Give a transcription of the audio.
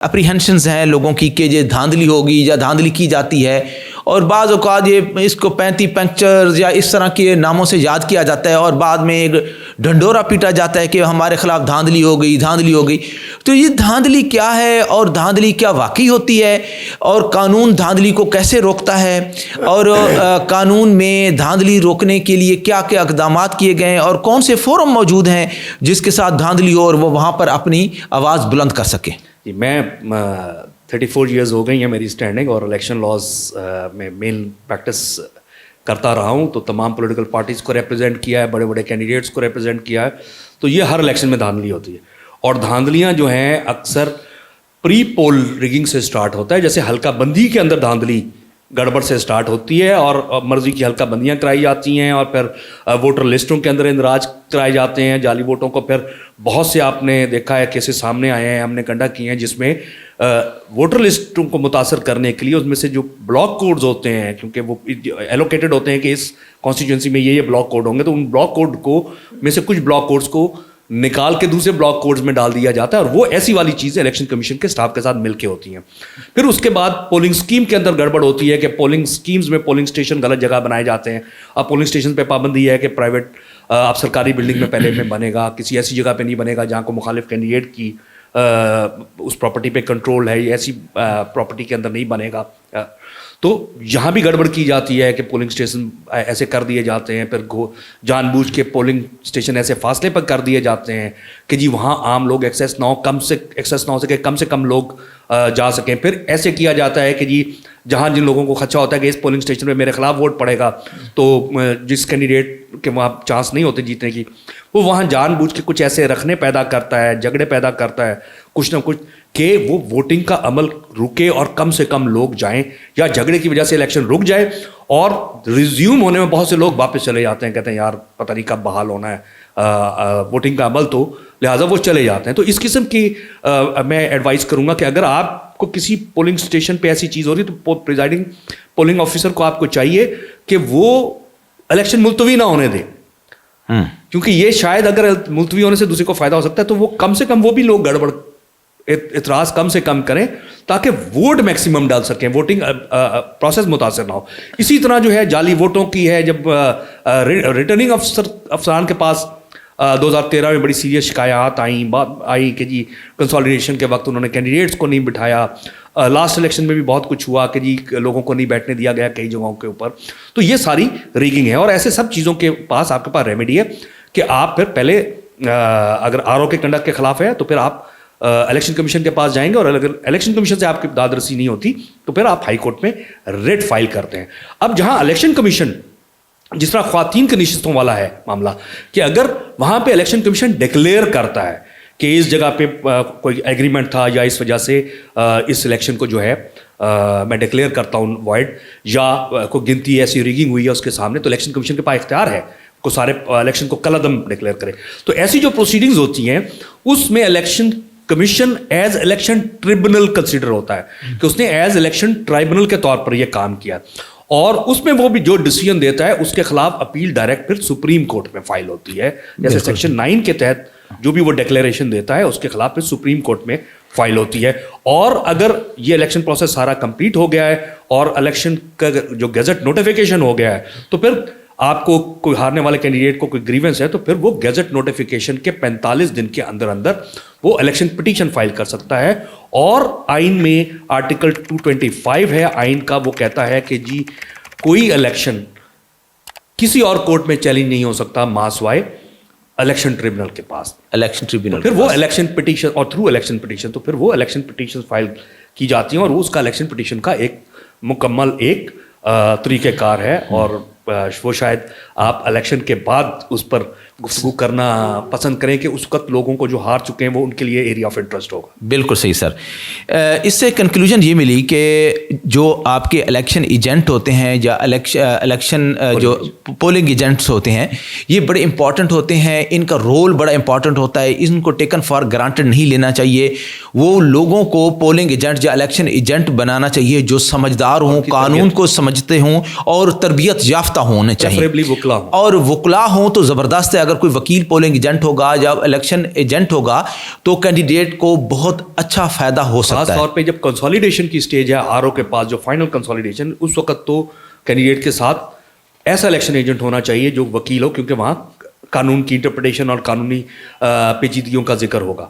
اپریہنشنز ہیں لوگوں کی کہ یہ دھاندلی ہوگی یا دھاندلی کی جاتی ہے، اور بعض اوقات یہ اس کو 35 پنکچرز یا اس طرح کے ناموں سے یاد کیا جاتا ہے، اور بعد میں ایک ڈھنڈورا پیٹا جاتا ہے کہ ہمارے خلاف دھاندلی ہو گئی، دھاندلی ہو گئی۔ تو یہ دھاندلی کیا ہے، اور دھاندلی کیا واقعی ہوتی ہے، اور قانون دھاندلی کو کیسے روکتا ہے، اور قانون میں دھاندلی روکنے کے لیے کیا کیا اقدامات کیے گئے ہیں، اور کون سے فورم موجود ہیں جس کے ساتھ دھاندلی ہو اور وہ وہاں پر اپنی آواز بلند کر سکے؟ جی، میں 34 ایئرز ہو گئی ہیں میری اسٹینڈنگ، اور الیکشن لاز میں مین پریکٹس کرتا رہا ہوں، تو تمام پولیٹیکل پارٹیز کو ریپرزینٹ کیا ہے، بڑے بڑے کینڈیڈیٹس کو ریپرزینٹ کیا ہے۔ تو یہ ہر الیکشن میں دھاندلی ہوتی ہے، اور دھاندلیاں جو ہیں اکثر پری پول ریگنگ سے سٹارٹ ہوتا ہے، جیسے حلقہ بندی کے اندر دھاندلی گڑبڑ سے سٹارٹ ہوتی ہے، اور مرضی کی حلقہ بندیاں کرائی جاتی ہیں، اور پھر ووٹر لسٹوں کے اندر اندراج کرائے جاتے ہیں جعلی ووٹوں کو۔ پھر بہت سے آپ نے دیکھا ہے کیسے سامنے آئے ہیں، ہم نے کنڈکٹ کیے ہیں، جس میں ووٹر لسٹوں کو متاثر کرنے کے لیے اس میں سے جو بلاک کوڈز ہوتے ہیں، کیونکہ وہ ایلوکیٹڈ ہوتے ہیں کہ اس کانسٹیٹوئنسی میں یہ بلاک کوڈ ہوں گے، تو ان بلاک کوڈ کو میں سے کچھ بلاک کوڈز کو نکال کے دوسرے بلاک کوڈز میں ڈال دیا جاتا ہے، اور وہ ایسی والی چیزیں الیکشن کمیشن کے اسٹاف کے ساتھ مل کے ہوتی ہیں۔ پھر اس کے بعد پولنگ اسکیم کے اندر گڑبڑ ہوتی ہے کہ پولنگ اسکیمز میں پولنگ اسٹیشن غلط جگہ بنائے جاتے ہیں۔ اب پولنگ اسٹیشن پہ پابندی ہے کہ پرائیویٹ اب سرکاری بلڈنگ میں پہلے میں بنے گا، کسی ایسی جگہ پہ نہیں بنے گا جہاں کو مخالف کینڈیڈیٹ کی اس پراپرٹی پہ کنٹرول ہے، یا ایسی پراپرٹی کے اندر نہیں بنے گا۔ تو یہاں بھی گڑبڑ کی جاتی ہے کہ پولنگ اسٹیشن ایسے کر دیے جاتے ہیں، پھر جان بوجھ کے پولنگ اسٹیشن ایسے فاصلے پر کر دیے جاتے ہیں کہ جی وہاں عام لوگ ایکسیس نہ ہو سکے، کم سے کم لوگ جا سکیں۔ پھر ایسے کیا جاتا ہے کہ جی جہاں جن لوگوں کو خدشہ ہوتا ہے کہ اس پولنگ اسٹیشن میں میرے خلاف ووٹ پڑے گا، تو جس کینڈیڈیٹ کے وہاں چانس نہیں ہوتے جیتنے کی، وہ وہاں جان بوجھ کے کچھ ایسے رکھنے پیدا کرتا ہے، جھگڑے پیدا کرتا ہے کچھ نہ کچھ، کہ وہ ووٹنگ کا عمل رکے اور کم سے کم لوگ جائیں، یا جھگڑے کی وجہ سے الیکشن رک جائے، اور ریزیوم ہونے میں بہت سے لوگ واپس چلے جاتے ہیں، کہتے ہیں یار پتہ نہیں کب بحال ہونا ہے ووٹنگ کا عمل، تو لہٰذا وہ چلے جاتے ہیں۔ تو اس قسم کی میں ایڈوائز کروں گا کہ اگر آپ کو کسی پولنگ اسٹیشن پہ ایسی چیز ہو رہی ہے تو پریزائڈنگ پولنگ آفیسر کو آپ کو چاہیے کہ وہ الیکشن ملتوی نہ ہونے دیں، کیونکہ یہ شاید اگر ملتوی ہونے سے دوسرے کو فائدہ ہو سکتا ہے، تو وہ کم سے کم وہ بھی لوگ گڑبڑ اعتراض کم سے کم کریں تاکہ ووٹ میکسیمم ڈال سکیں، ووٹنگ پروسیس متاثر نہ ہو۔ اسی طرح جو ہے جعلی ووٹوں کی ہے، جب ریٹرننگ افسران کے پاس 2013 میں بڑی سیریس شکایات آئیں کہ جی کنسالیڈیشن کے وقت انہوں نے کینڈیڈیٹس کو نہیں بٹھایا، لاسٹ الیکشن میں بھی بہت کچھ ہوا کہ جی لوگوں کو نہیں بیٹھنے دیا گیا کئی جگہوں کے اوپر۔ تو یہ ساری ریگنگ ہے، اور ایسے سب چیزوں کے پاس آپ کے پاس ریمیڈی ہے کہ آپ پھر پہلے اگر آر او کے کنڈکٹ کے خلاف ہے تو پھر آپ الیکشن کمیشن کے پاس جائیں گے، اور اگر الیکشن کمیشن سے آپ کی داد رسی نہیں ہوتی تو پھر آپ ہائی کورٹ میں ریٹ فائل کرتے ہیں۔ اب جہاں الیکشن کمیشن جس طرح خواتین کی نشستوں والا ہے معاملہ، کہ اگر وہاں پہ الیکشن کمیشن ڈکلیئر کرتا ہے کہ اس جگہ پہ کوئی ایگریمنٹ تھا، یا اس وجہ سے اس الیکشن کو جو ہے میں ڈکلیئر کرتا ہوں وائڈ، یا کوئی گنتی ایسی ریگنگ ہوئی ہے اس کے سامنے، تو الیکشن کمیشن کے پاس اختیار ہے کو سارے الیکشن کو کل عدم ڈکلیئر کرے۔ تو ایسی جو پروسیڈنگز ہوتی ہیں اس میں election commission as election tribunal consider ہوتا ہے کہ اس نے ایز الیکشن ٹرائبونل کے طور پر یہ کام کیا، اور اس میں وہ بھی جو ڈیسیژن دیتا ہے اس کے خلاف اپیل ڈائریکٹ پھر سپریم کورٹ میں فائل ہوتی ہے، جیسے سیکشن 9 کے تحت جو بھی وہ ڈکلیریشن دیتا ہے اس کے خلاف پھر سپریم کورٹ میں فائل ہوتی ہے۔ اور اگر یہ الیکشن پروسیس سارا کمپلیٹ ہو گیا ہے اور الیکشن کا جو گیزٹ نوٹیفیکیشن ہو گیا ہے، تو پھر آپ کو کوئی ہارنے والے کینڈیڈیٹ کو کوئی گریونس ہے تو پھر وہ گیزٹ نوٹیفیکیشن کے 45 دن کے اندر اندر وہ الیکشن پٹیشن فائل کر سکتا ہے۔ اور آئین میں آرٹیکل 225 ہے آئین کا، وہ کہتا ہے کہ جی کوئی الیکشن کسی اور کورٹ میں چیلنج نہیں ہو سکتا ماسوائے الیکشن ٹریبونل کے پاس، الیکشن ٹریبونل، پھر وہ الیکشن پٹیشن اور تھرو الیکشن پٹیشن تو پھر وہ الیکشن پٹیشن فائل کی جاتی ہیں، اور اس کا الیکشن پٹیشن کا ایک مکمل ایک طریقہ کار ہے، اور وہ شاید آپ الیکشن کے بعد اس پر گفتگو کرنا پسند کریں کہ اس وقت لوگوں کو جو ہار چکے ہیں وہ ان کے لیے ایریا آف انٹرسٹ ہوگا۔ بالکل صحیح سر۔ اس سے کنکلوژن یہ ملی کہ جو آپ کے الیکشن ایجنٹ ہوتے ہیں یا الیکشن جو پولنگ ایجنٹس ہوتے ہیں یہ بڑے امپورٹنٹ ہوتے ہیں، ان کا رول بڑا امپورٹنٹ ہوتا ہے، ان کو ٹیکن فار گرانٹڈ نہیں لینا چاہیے۔ وہ لوگوں کو پولنگ ایجنٹ یا الیکشن ایجنٹ بنانا چاہیے جو سمجھدار ہوں، قانون کو سمجھتے ہوں اور تربیت یافتہ ہونے چاہیے، اور وکلا ہوں تو زبردست ہے۔ اگر کوئی وکیل پولنگ ایجنٹ ہوگا یا الیکشن ایجنٹ ہوگا تو کینڈیڈیٹ کو بہت اچھا فائدہ ہو خاص سکتا ہے. طور پہ جب کنسالیڈیشن کی سٹیج ہے آر او کے پاس, جو فائنل کنسالیڈیشن, اس وقت تو کینڈیڈیٹ کے ساتھ ایسا الیکشن ایجنٹ ہونا چاہیے جو وکیل ہو, کیونکہ وہاں قانون کی انٹرپریٹیشن اور قانونی پیچیدگیوں کا ذکر ہوگا.